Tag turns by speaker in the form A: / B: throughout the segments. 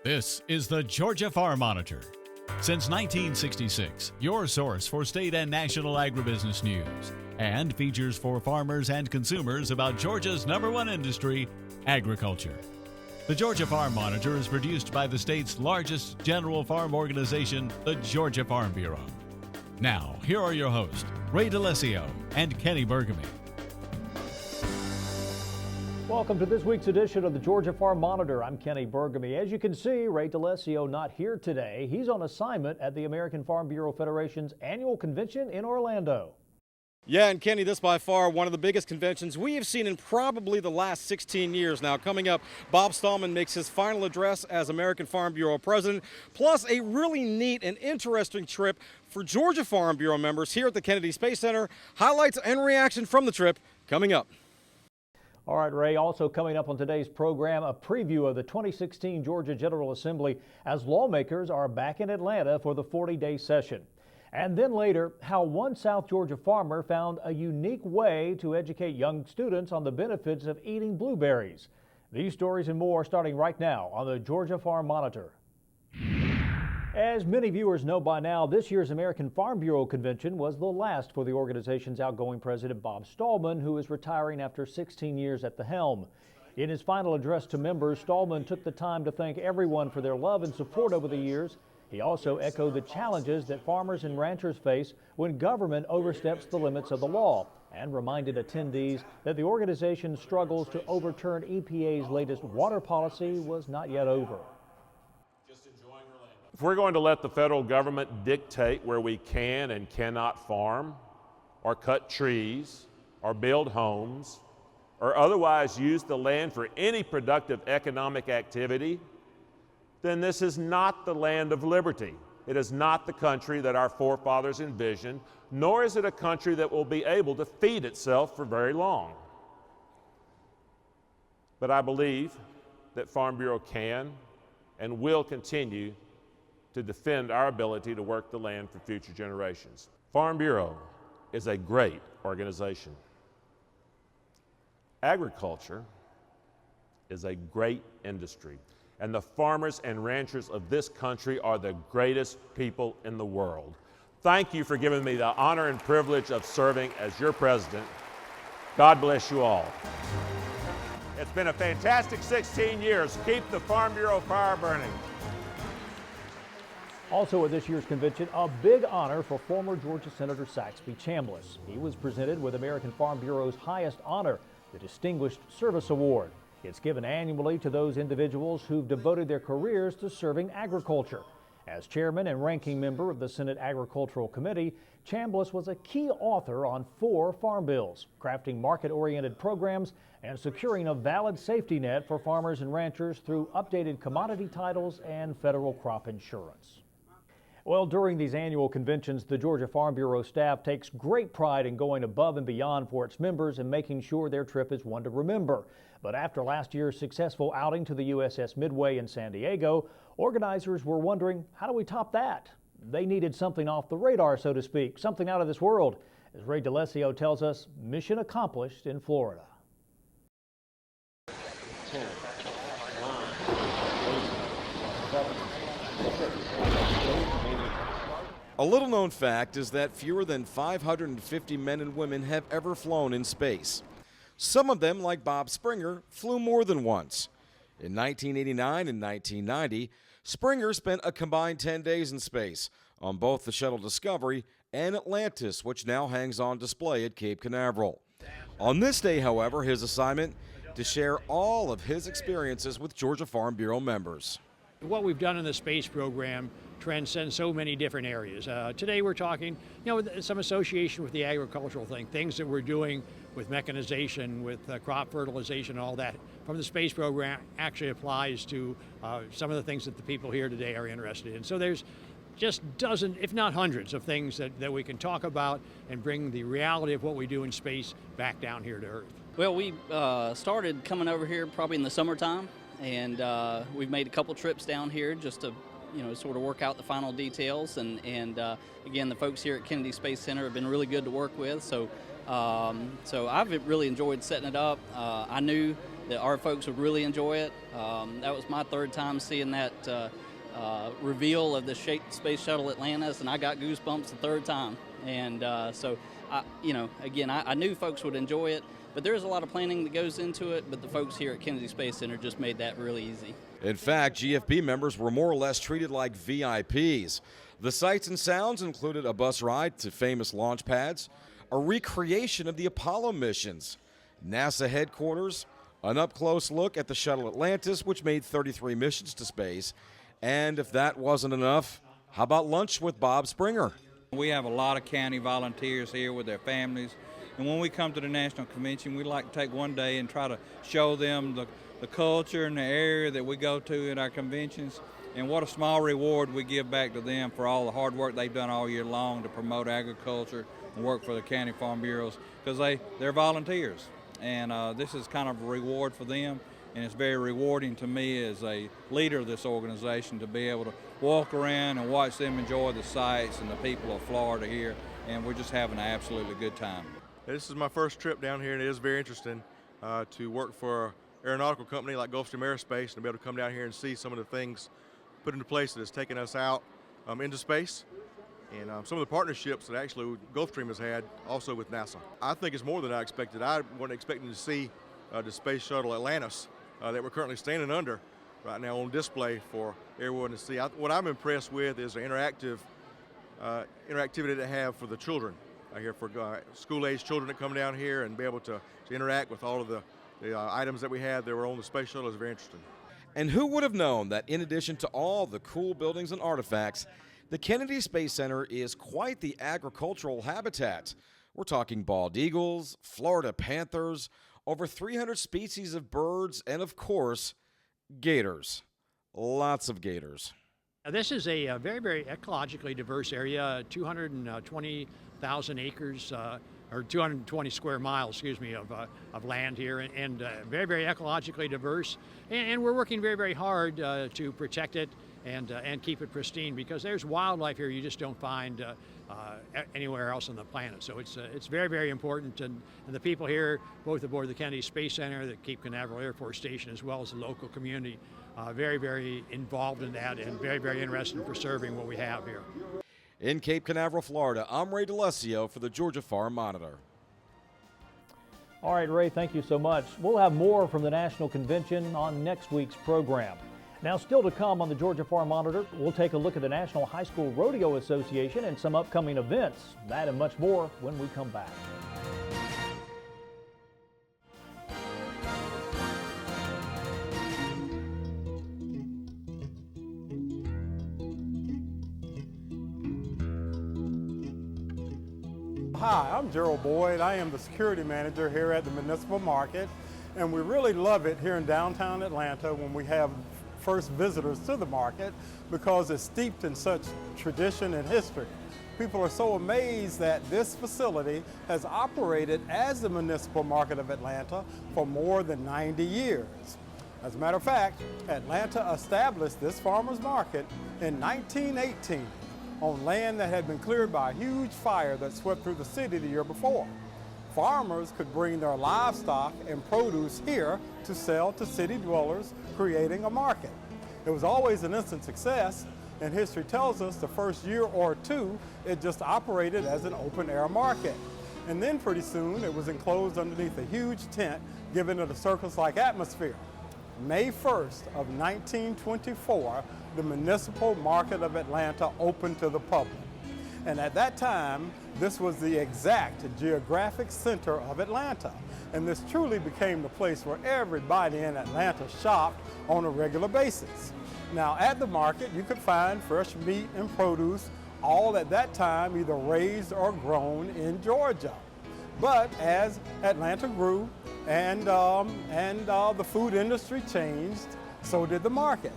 A: This is the Georgia Farm Monitor. Since 1966, your source for state and national agribusiness news, and features for farmers and consumers about Georgia's #1 industry, agriculture. The Georgia Farm Monitor is produced by the state's largest general farm organization, the Georgia Farm Bureau. Now, here are your hosts, Ray DeLessio and Kenny Burgamy.
B: Welcome to this week's edition of the Georgia Farm Monitor. I'm Kenny Burgamy. As you can see, Ray DeLessio not here today. He's on assignment at the American Farm Bureau Federation's annual convention in Orlando.
C: Yeah, and Kenny, this by far one of the biggest conventions we have seen in probably the last 16 years now. Coming up, Bob Stallman makes his final address as American Farm Bureau president, plus a really neat and interesting trip for Georgia Farm Bureau members here at the Kennedy Space Center. Highlights and reaction from the trip coming up.
B: All right, Ray, also coming up on today's program, a preview of the 2016 Georgia General Assembly as lawmakers are back in Atlanta for the 40-day session. And then later, how one South Georgia farmer found a unique way to educate young students on the benefits of eating blueberries. These stories and more starting right now on the Georgia Farm Monitor. As many viewers know by now, this year's American Farm Bureau Convention was the last for the organization's outgoing president, Bob Stallman, who is retiring after 16 years at the helm. In his final address to members, Stallman took the time to thank everyone for their love and support over the years. He also echoed the challenges that farmers and ranchers face when government oversteps the limits of the law, and reminded attendees that the organization's struggles to overturn EPA's latest water policy was not yet over.
D: If we're going to let the federal government dictate where we can and cannot farm, or cut trees, or build homes, or otherwise use the land for any productive economic activity, then this is not the land of liberty. It is not the country that our forefathers envisioned, nor is it a country that will be able to feed itself for very long. But I believe that Farm Bureau can and will continue to defend our ability to work the land for future generations. Farm Bureau is a great organization. Agriculture is a great industry, and the farmers and ranchers of this country are the greatest people in the world. Thank you for giving me the honor and privilege of serving as your president. God bless you all. It's been a fantastic 16 years. Keep the Farm Bureau fire burning.
B: Also at this year's convention, a big honor for former Georgia Senator Saxby Chambliss. He was presented with American Farm Bureau's highest honor, the Distinguished Service Award. It's given annually to those individuals who've devoted their careers to serving agriculture. As chairman and ranking member of the Senate Agricultural Committee, Chambliss was a key author on 4 farm bills, crafting market-oriented programs and securing a valid safety net for farmers and ranchers through updated commodity titles and federal crop insurance. Well, during these annual conventions, the Georgia Farm Bureau staff takes great pride in going above and beyond for its members and making sure their trip is one to remember. But after last year's successful outing to the USS Midway in San Diego, organizers were wondering, how do we top that? They needed something off the radar, so to speak, something out of this world. As Ray DeLessio tells us, mission accomplished in Florida.
C: A little known fact is that fewer than 550 men and women have ever flown in space. Some of them, like Bob Springer, flew more than once. In 1989 and 1990, Springer spent a combined 10 days in space on both the Shuttle Discovery and Atlantis, which now hangs on display at Cape Canaveral. On this day, however, his assignment to share all of his experiences with Georgia Farm Bureau members.
E: What we've done in the space program transcends so many different areas. Today we're talking, some association with the agricultural things that we're doing with mechanization, with crop fertilization, all that from the space program actually applies to some of the things that the people here today are interested in. So there's just dozens, if not hundreds, of things that we can talk about and bring the reality of what we do in space back down here to Earth.
F: Well, we started coming over here probably in the summertime, and we've made a couple trips down here just to sort of work out the final details. And again, the folks here at Kennedy Space Center have been really good to work with. So I've really enjoyed setting it up. I knew that our folks would really enjoy it. That was my third time seeing that reveal of the Space Shuttle Atlantis, and I got goosebumps the third time. And so, I knew folks would enjoy it, but there's a lot of planning that goes into it, but the folks here at Kennedy Space Center just made that really easy.
C: In fact, GFB members were more or less treated like VIPs. The sights and sounds included a bus ride to famous launch pads, a recreation of the Apollo missions, NASA headquarters, an up-close look at the shuttle Atlantis, which made 33 missions to space, and if that wasn't enough, how about lunch with Bob Springer?
G: We have a lot of county volunteers here with their families, and when we come to the National Convention, we like to take one day and try to show them the culture and the area that we go to at our conventions, and what a small reward we give back to them for all the hard work they've done all year long to promote agriculture and work for the county farm bureaus, because they're volunteers, and this is kind of a reward for them, and it's very rewarding to me as a leader of this organization to be able to walk around and watch them enjoy the sights and the people of Florida here, and we're just having an absolutely good time.
H: This is my first trip down here, and it is very interesting to work for an aeronautical company like Gulfstream Aerospace and to be able to come down here and see some of the things put into place that has taken us out into space, and some of the partnerships that actually Gulfstream has had also with NASA. I think it's more than I expected. I wasn't expecting to see the Space Shuttle Atlantis that we're currently standing under right now on display for everyone to see. What I'm impressed with is the interactivity they have for the children here, for school-age children that come down here and be able to interact with all of the items that we have that were on the Space Shuttle is very interesting.
C: And who would have known that in addition to all the cool buildings and artifacts, the Kennedy Space Center is quite the agricultural habitat. We're talking bald eagles, Florida panthers, over 300 species of birds, and of course, gators. Lots of gators.
E: This is a very, very ecologically diverse area, 220,000 acres, or 220 square miles, of land here, and very, very ecologically diverse. And we're working very, very hard to protect it and keep it pristine, because there's wildlife here you just don't find anywhere else on the planet. So it's very, very important, and the people here, both aboard the Kennedy Space Center, the Cape Canaveral Air Force Station, as well as the local community, very, very involved in that and very, very interested in preserving what we have here.
C: In Cape Canaveral, Florida, I'm Ray DeLessio for the Georgia Farm Monitor.
B: All right, Ray, thank you so much. We'll have more from the National Convention on next week's program. Now, still to come on the Georgia Farm Monitor, we'll take a look at the National High School Rodeo Association and some upcoming events. That and much more when we come back.
I: Hi, I'm Gerald Boyd. I am the security manager here at the Municipal Market, and we really love it here in downtown Atlanta when we have first visitors to the market, because it's steeped in such tradition and history. People are so amazed that this facility has operated as the Municipal Market of Atlanta for more than 90 years. As a matter of fact, Atlanta established this farmers market in 1918 on land that had been cleared by a huge fire that swept through the city the year before. Farmers could bring their livestock and produce here to sell to city dwellers, creating a market. It was always an instant success, and history tells us the first year or two, it just operated as an open-air market. And then pretty soon, it was enclosed underneath a huge tent, giving it a circus-like atmosphere. May 1st of 1924, the Municipal Market of Atlanta opened to the public. And at that time, this was the exact geographic center of Atlanta. And this truly became the place where everybody in Atlanta shopped on a regular basis. Now, at the market, you could find fresh meat and produce, all at that time either raised or grown in Georgia. But as Atlanta grew and the food industry changed, so did the market.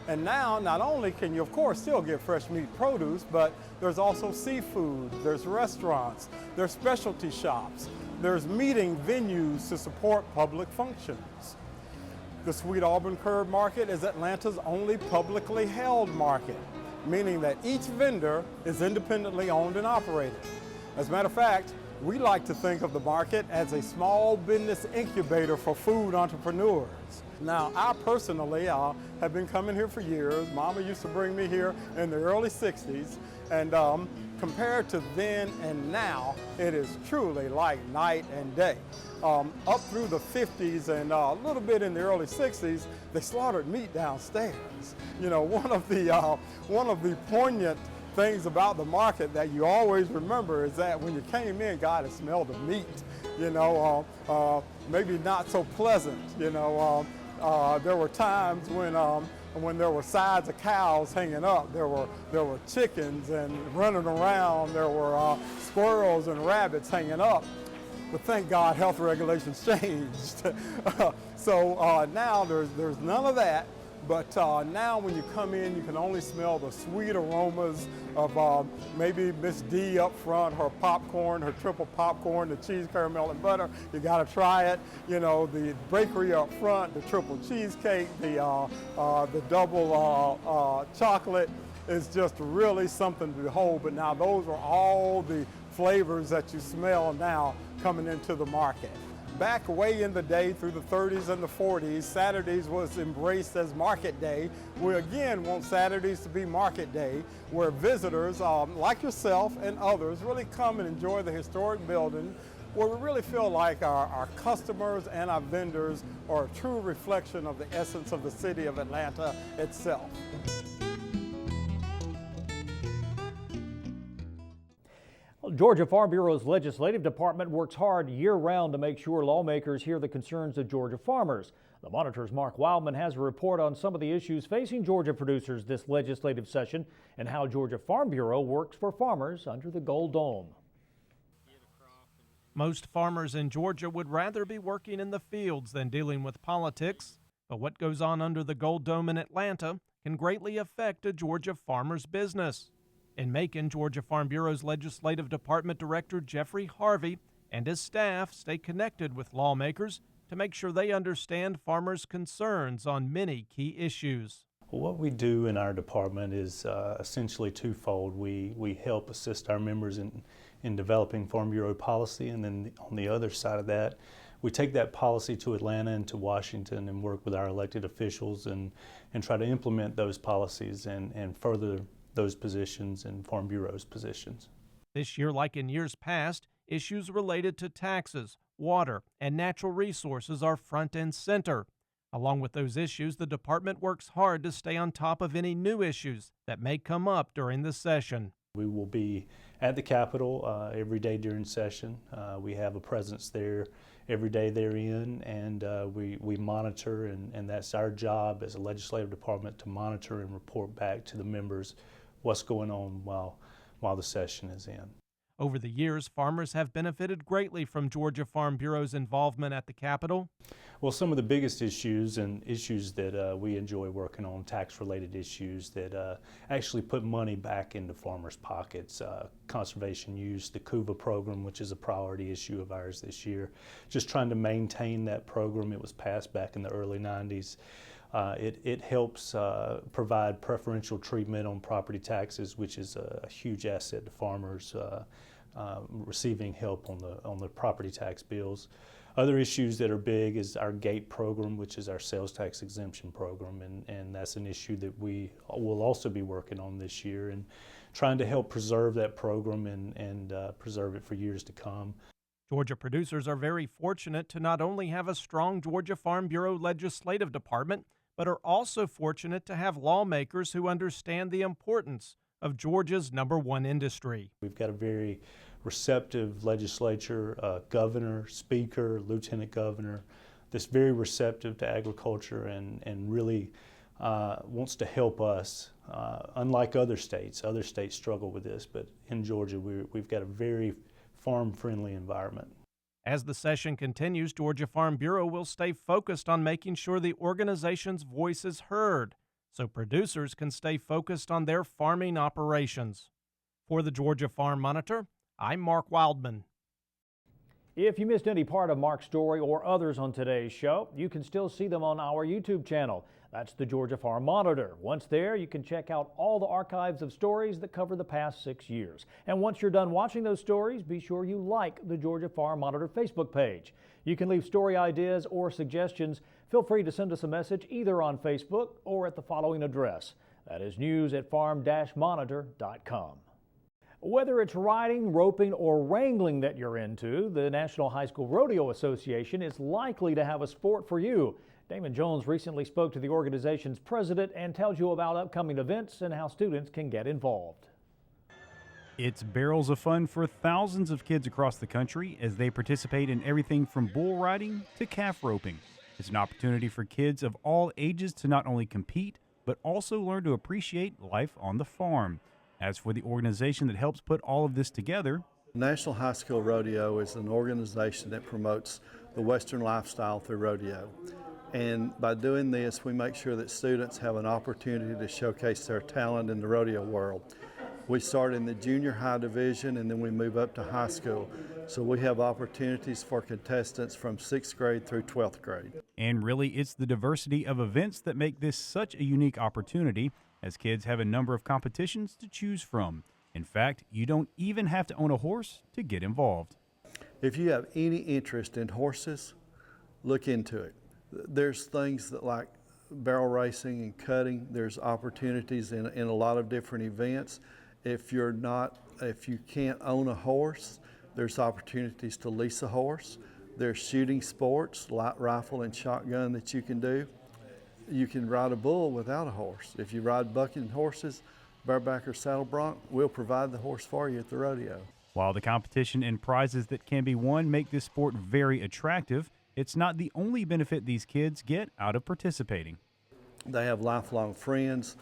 I: And now, not only can you, of course, still get fresh meat produce, but there's also seafood, there's restaurants, there's specialty shops, there's meeting venues to support public functions. The Sweet Auburn Curb Market is Atlanta's only publicly held market, meaning that each vendor is independently owned and operated. As a matter of fact, We like to think of the market as a small business incubator for food entrepreneurs. Now, I personally have been coming here for years. Mama used to bring me here in the early 60s, and compared to then and now, it is truly like night and day. Up through the 50s and a little bit in the early 60s, they slaughtered meat downstairs. You know, one of the poignant things about the market that you always remember is that when you came in, God, it smelled of meat. You know, maybe not so pleasant. You know, there were times when there were sides of cows hanging up, there were chickens and running around, there were squirrels and rabbits hanging up. But thank God health regulations changed. So now there's none of that. But now when you come in, you can only smell the sweet aromas of maybe Miss D up front, her popcorn, her triple popcorn, the cheese, caramel, and butter. You got to try it. You know, the bakery up front, the triple cheesecake, the double chocolate is just really something to behold. But now those are all the flavors that you smell now coming into the market. Back way in the day, through the 30s and the 40s, Saturdays was embraced as market day. We again want Saturdays to be market day, where visitors like yourself and others really come and enjoy the historic building, where we really feel like our customers and our vendors are a true reflection of the essence of the city of Atlanta itself.
B: Georgia Farm Bureau's Legislative Department works hard year-round to make sure lawmakers hear the concerns of Georgia farmers. The Monitor's Mark Wildman has a report on some of the issues facing Georgia producers this legislative session and how Georgia Farm Bureau works for farmers under the Gold Dome.
J: Most farmers in Georgia would rather be working in the fields than dealing with politics, but what goes on under the Gold Dome in Atlanta can greatly affect a Georgia farmer's business. In Macon, Georgia Farm Bureau's Legislative Department Director Jeffrey Harvey and his staff stay connected with lawmakers to make sure they understand farmers' concerns on many key issues.
K: What we do in our department is essentially twofold. We help assist our members in developing Farm Bureau policy, and then on the other side of that, we take that policy to Atlanta and to Washington and work with our elected officials and try to implement those policies and further those positions and Farm Bureau's positions.
J: This year, like in years past, issues related to taxes, water, and natural resources are front and center. Along with those issues, the department works hard to stay on top of any new issues that may come up during the session.
K: We will be at the Capitol every day during session. We have a presence there every day they're in, and we monitor, and that's our job as a legislative department to monitor and report back to the members what's going on while the session is in.
J: Over the years, farmers have benefited greatly from Georgia Farm Bureau's involvement at the Capitol.
K: Well, some of the biggest issues and issues that we enjoy working on, tax-related issues that actually put money back into farmers' pockets. Conservation use, the CUVA program, which is a priority issue of ours this year. Just trying to maintain that program. It was passed back in the early 90s. It helps provide preferential treatment on property taxes, which is a huge asset to farmers receiving help on the property tax bills. Other issues that are big is our GATE program, which is our sales tax exemption program, and that's an issue that we will also be working on this year and trying to help preserve that program and preserve it for years to come.
J: Georgia producers are very fortunate to not only have a strong Georgia Farm Bureau legislative department, but are also fortunate to have lawmakers who understand the importance of Georgia's #1 industry.
K: We've got a very receptive legislature, governor, speaker, lieutenant governor, that's very receptive to agriculture and really wants to help us. Unlike other states struggle with this, but in Georgia we've got a very farm-friendly environment.
J: As the session continues, Georgia Farm Bureau will stay focused on making sure the organization's voice is heard, so producers can stay focused on their farming operations. For the Georgia Farm Monitor, I'm Mark Wildman.
B: If you missed any part of Mark's story or others on today's show, you can still see them on our YouTube channel. That's the Georgia Farm Monitor. Once there, you can check out all the archives of stories that cover the past 6 years. And once you're done watching those stories, be sure you like the Georgia Farm Monitor Facebook page. You can leave story ideas or suggestions. Feel free to send us a message either on Facebook or at the following address. That is news@farm-monitor.com. Whether it's riding, roping, or wrangling that you're into, the National High School Rodeo Association is likely to have a sport for you. Damon Jones recently spoke to the organization's president and tells you about upcoming events and how students can get involved.
L: It's barrels of fun for thousands of kids across the country as they participate in everything from bull riding to calf roping. It's an opportunity for kids of all ages to not only compete, but also learn to appreciate life on the farm. As for the organization that helps put all of this together,
M: National High School Rodeo is an organization that promotes the Western lifestyle through rodeo. And by doing this, we make sure that students have an opportunity to showcase their talent in the rodeo world. We start in the junior high division and then we move up to high school. So we have opportunities for contestants from 6th grade through 12th grade.
L: And really, it's the diversity of events that make this such a unique opportunity, as kids have a number of competitions to choose from. In fact, you don't even have to own a horse to get involved.
M: If you have any interest in horses, look into it. There's things that like barrel racing and cutting. There's opportunities in a lot of different events. If you can't own a horse, there's opportunities to lease a horse. There's shooting sports, light rifle and shotgun that you can do. You can ride a bull without a horse. If you ride bucking horses, bareback or saddle bronc, we'll provide the horse for you at the rodeo.
L: While the competition and prizes that can be won make this sport very attractive, it's not the only benefit these kids get out of participating.
M: They have lifelong friends.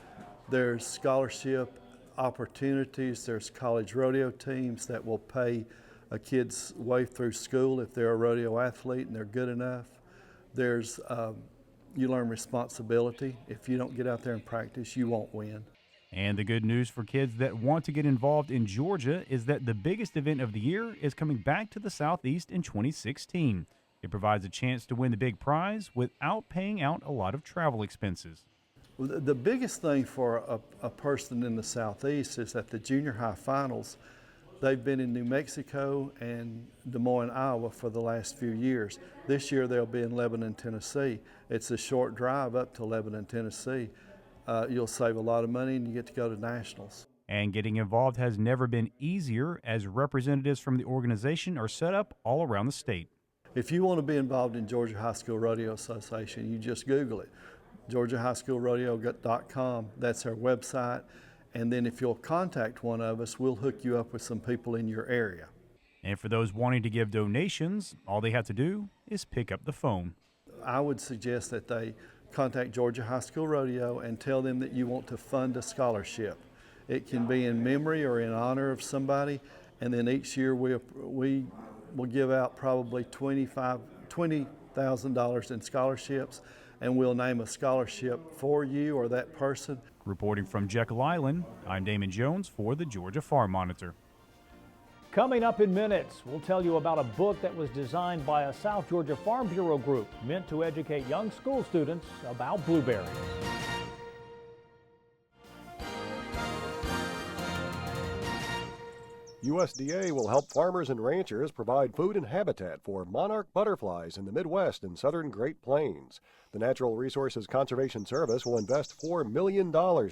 M: There's scholarship opportunities. There's college rodeo teams that will pay a kid's way through school if they're a rodeo athlete and they're good enough. There's you learn responsibility. If you don't get out there and practice, you won't win.
L: And the good news for kids that want to get involved in Georgia is that the biggest event of the year is coming back to the Southeast in 2016. It provides a chance to win the big prize without paying out a lot of travel expenses.
M: The biggest thing for a person in the Southeast is that the junior high finals, they've been in New Mexico and Des Moines, Iowa for the last few years. This year they'll be in Lebanon, Tennessee. It's a short drive up to Lebanon, Tennessee. You'll save a lot of money and you get to go to nationals.
L: And getting involved has never been easier, as representatives from the organization are set up all around the state.
M: If you want to be involved in Georgia High School Rodeo Association, you just Google it. GeorgiaHighSchoolRodeo.com, that's our website. And then if you'll contact one of us, we'll hook you up with some people in your area.
L: And for those wanting to give donations, all they have to do is pick up the phone.
M: I would suggest that they contact Georgia High School Rodeo and tell them that you want to fund a scholarship. It can be in memory or in honor of somebody, and then each year we will give out probably $20,000 in scholarships, and we'll name a scholarship for you or that person.
L: Reporting from Jekyll Island, I'm Damon Jones for the Georgia Farm Monitor.
B: Coming up in minutes, we'll tell you about a book that was designed by a South Georgia Farm Bureau group meant to educate young school students about blueberries.
N: USDA will help farmers and ranchers provide food and habitat for monarch butterflies in the Midwest and southern Great Plains. The Natural Resources Conservation Service will invest $4 million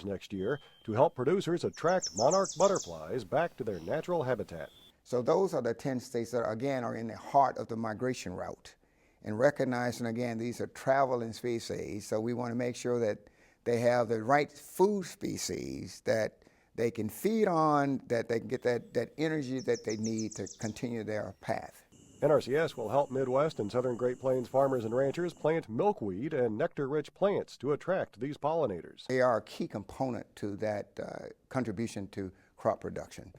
N: next year to help producers attract monarch butterflies back to their natural habitat.
O: So those are the 10 states that, again, are in the heart of the migration route. And recognizing, again, these are traveling species, so we want to make sure that they have the right food species that they can feed on, that they can get that energy that they need to continue their path.
N: NRCS will help Midwest and southern Great Plains farmers and ranchers plant milkweed and nectar-rich plants to attract these pollinators.
O: They are a key component to that contribution to crop production.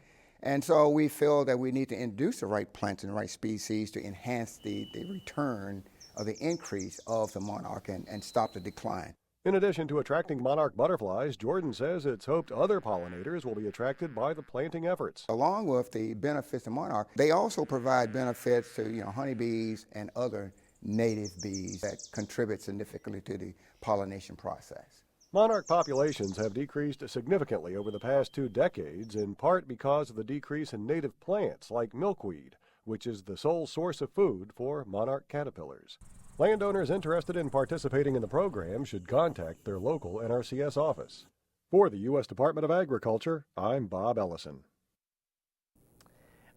O: And so we feel that we need to introduce the right plants and the right species to enhance the return of the increase of the monarch and stop the decline.
N: In addition to attracting monarch butterflies, Jordan says it's hoped other pollinators will be attracted by the planting efforts.
O: Along with the benefits of monarch, they also provide benefits to honeybees and other native bees that contribute significantly to the pollination process.
N: Monarch populations have decreased significantly over the past 2 decades, in part because of the decrease in native plants like milkweed, which is the sole source of food for monarch caterpillars. Landowners interested in participating in the program should contact their local NRCS office. For the U.S. Department of Agriculture, I'm Bob Ellison.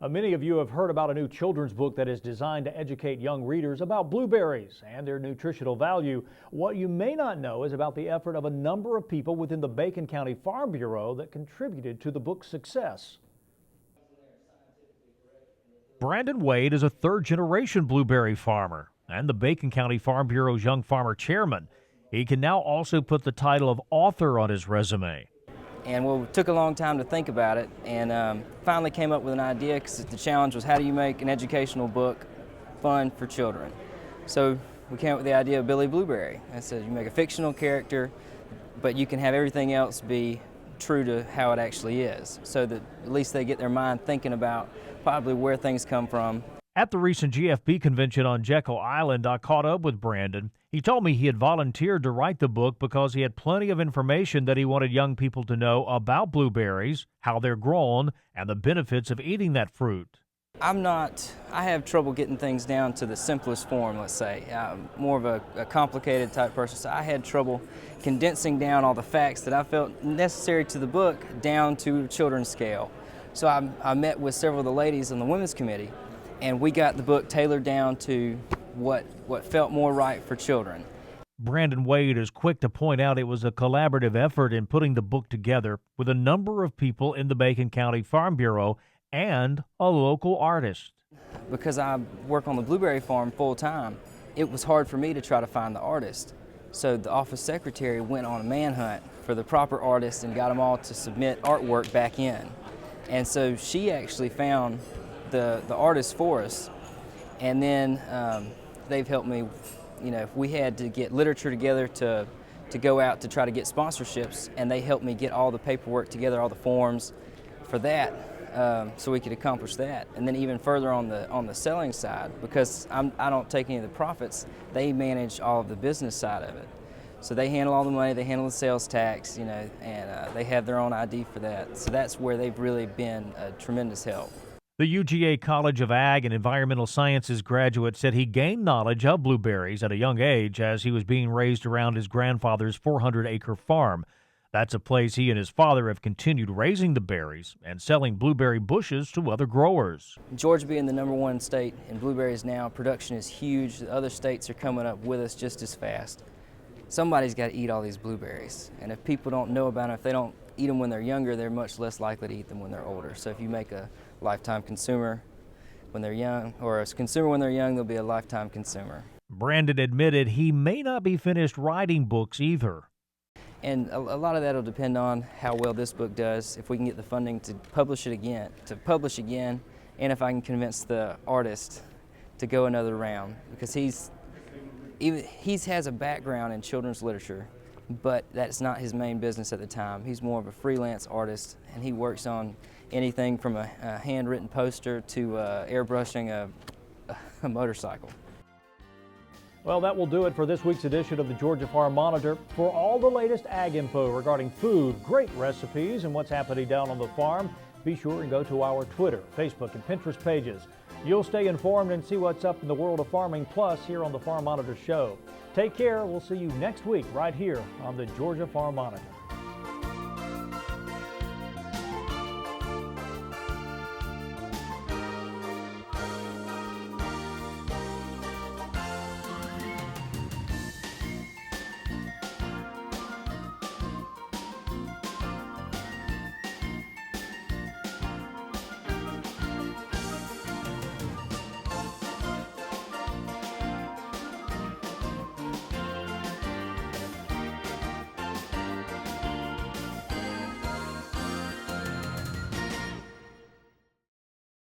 B: Many of you have heard about a new children's book that is designed to educate young readers about blueberries and their nutritional value. What you may not know is about the effort of a number of people within the Bacon County Farm Bureau that contributed to the book's success.
P: Brandon Wade is a third-generation blueberry farmer and the Bacon County Farm Bureau's Young Farmer Chairman. He can now also put the title of author on his resume.
Q: And well, it took a long time to think about it, and finally came up with an idea, because the challenge was, how do you make an educational book fun for children? So we came up with the idea of Billy Blueberry. I said, you make a fictional character, but you can have everything else be true to how it actually is, so that at least they get their mind thinking about probably where things come from.
P: At the recent GFB convention on Jekyll Island, I caught up with Brandon. He told me he had volunteered to write the book because he had plenty of information that he wanted young people to know about blueberries, how they're grown, and the benefits of eating that fruit.
Q: I have trouble getting things down to the simplest form, let's say. I'm more of a complicated type person, so I had trouble condensing down all the facts that I felt necessary to the book down to a children's scale. So I met with several of the ladies on the women's committee, and we got the book tailored down to what felt more right for children.
P: Brandon Wade is quick to point out it was a collaborative effort in putting the book together with a number of people in the Bacon County Farm Bureau and a local artist.
Q: Because I work on the blueberry farm full time, it was hard for me to try to find the artist. So the office secretary went on a manhunt for the proper artist and got them all to submit artwork back in. And so she actually found the artist for us. And then they've helped me, if we had to get literature together to go out to try to get sponsorships, and they helped me get all the paperwork together, all the forms for that, so we could accomplish that. And then even further on the selling side, because I don't take any of the profits, they manage all of the business side of it. So they handle all the money, they handle the sales tax, and they have their own ID for that. So that's where they've really been a tremendous help.
P: The UGA College of Ag and Environmental Sciences graduate said he gained knowledge of blueberries at a young age as he was being raised around his grandfather's 400-acre farm. That's a place he and his father have continued raising the berries and selling blueberry bushes to other growers.
Q: Georgia being the #1 state in blueberries now, production is huge. The other states are coming up with us just as fast. Somebody's got to eat all these blueberries, and if people don't know about them, if they don't eat them when they're younger, they're much less likely to eat them when they're older. So if you make a lifetime consumer when they're young, or a consumer when they're young, they'll be a lifetime consumer.
P: Brandon admitted he may not be finished writing books either.
Q: And a lot of that will depend on how well this book does, if we can get the funding to publish again, and if I can convince the artist to go another round, because he has a background in children's literature, but that's not his main business at the time. He's more of a freelance artist, and he works on anything from a handwritten poster to airbrushing a motorcycle.
B: Well, that will do it for this week's edition of the Georgia Farm Monitor. For all the latest ag info regarding food, great recipes, and what's happening down on the farm, be sure and go to our Twitter, Facebook, and Pinterest pages. You'll stay informed and see what's up in the world of farming plus here on the Farm Monitor Show. Take care. We'll see you next week right here on the Georgia Farm Monitor.